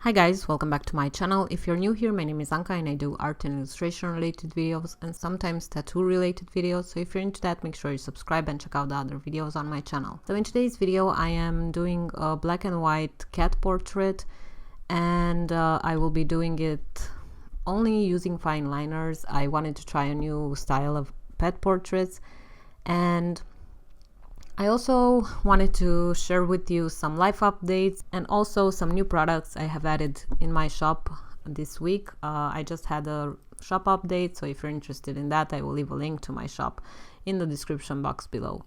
Hi guys, welcome back to my channel. If you're new here, my name is Anca and I do art and illustration related videos and sometimes tattoo related videos. So if you're into that, make sure you subscribe and check out the other videos on my channel. So in today's video, I am doing a black and white cat portrait and I will be doing it only using fine liners. I wanted to try a new style of pet portraits, and I also wanted to share with you some life updates and also some new products I have added in my shop this week. I just had a shop update, so if you're interested in that, I will leave a link to my shop in the description box below.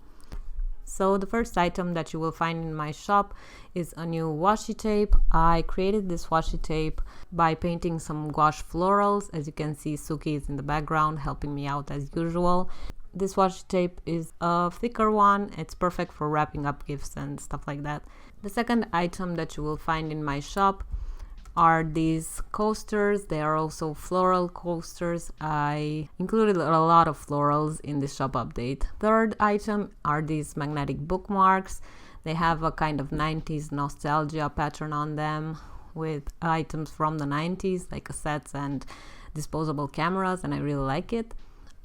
So the first item that you will find in my shop is a new washi tape. I created this washi tape by painting some gouache florals. As you can see, Suki is in the background helping me out as usual. This washi tape is a thicker one. It's perfect for wrapping up gifts and stuff like that. The second item that you will find in my shop are these coasters. They are also floral coasters. I included a lot of florals in this shop update. Third item are these magnetic bookmarks. They have a kind of 90s nostalgia pattern on them with items from the 90s like cassettes and disposable cameras, and I really like it.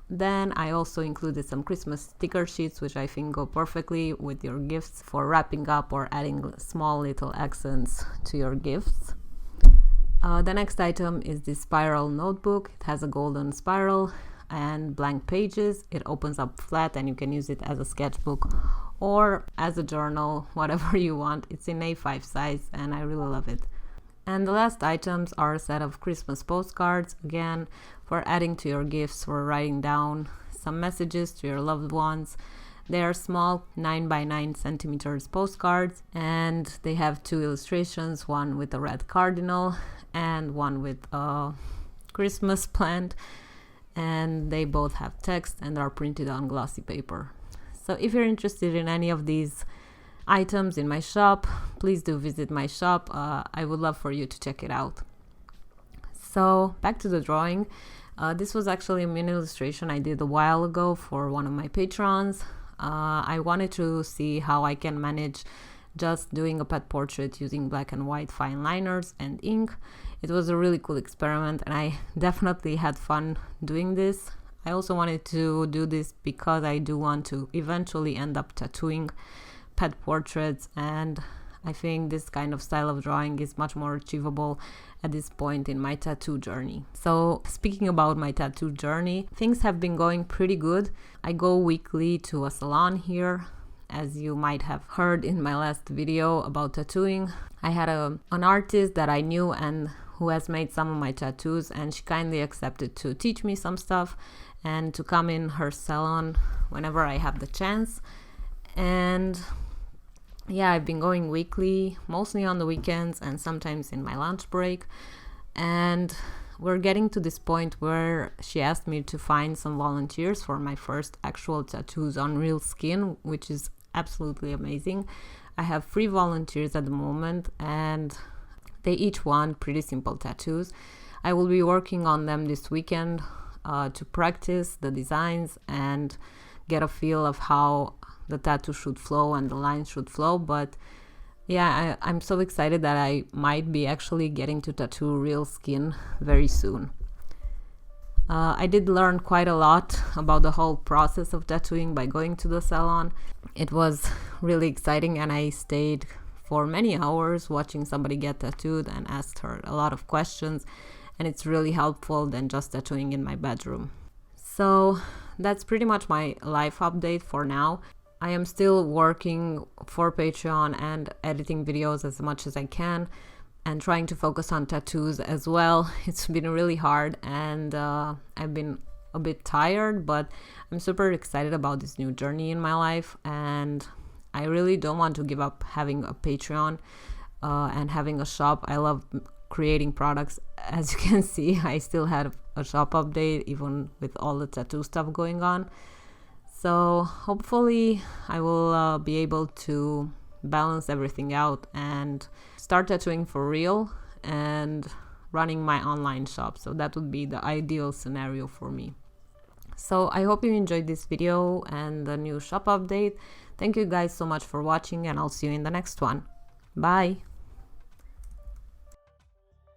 Then I also included some Christmas sticker sheets, which I think go perfectly with your gifts for wrapping up or adding small little accents to your gifts. The next item is this spiral notebook. It has a golden spiral and blank pages. It opens up flat and you can use it as a sketchbook or as a journal, whatever you want. It's in A5 size and I really love it. And the last items are a set of Christmas postcards, again, for adding to your gifts, for writing down some messages to your loved ones. They are small 9 by 9 centimeters postcards, and they have two illustrations, one with a red cardinal and one with a Christmas plant, and they both have text and are printed on glossy paper. So if you're interested in any of these items in my shop, please do visit my shop. I would love for you to check it out. So back to the drawing. This was actually a mini illustration I did a while ago for one of my patrons. I wanted to see how I can manage just doing a pet portrait using black and white fine liners and ink. It was a really cool experiment and I definitely had fun doing this. I also wanted to do this because I do want to eventually end up tattooing pet portraits, and I think this kind of style of drawing is much more achievable at this point in my tattoo journey. So speaking about my tattoo journey, things have been going pretty good. I go weekly to a salon here, as you might have heard in my last video about tattooing. I had an artist that I knew and who has made some of my tattoos, and she kindly accepted to teach me some stuff and to come in her salon whenever I have the chance. And yeah, I've been going weekly, mostly on the weekends and sometimes in my lunch break. And we're getting to this point where she asked me to find some volunteers for my first actual tattoos on real skin, which is absolutely amazing. I have 3 volunteers at the moment and they each want pretty simple tattoos. I will be working on them this weekend to practice the designs and get a feel of how the tattoo should flow and the lines should flow. But yeah, I'm so excited that I might be actually getting to tattoo real skin very soon. I did learn quite a lot about the whole process of tattooing by going to the salon. It was really exciting and I stayed for many hours watching somebody get tattooed and asked her a lot of questions, and it's really helpful than just tattooing in my bedroom. So that's pretty much my life update for now. I am still working for Patreon and editing videos as much as I can and trying to focus on tattoos as well. It's been really hard and I've been a bit tired, but I'm super excited about this new journey in my life, and I really don't want to give up having a Patreon and having a shop. I love creating products. As you can see, I still had a shop update even with all the tattoo stuff going on. So hopefully I will be able to balance everything out and start tattooing for real and running my online shop. So that would be the ideal scenario for me. So I hope you enjoyed this video and the new shop update. Thank you guys so much for watching, and I'll see you in the next one. Bye!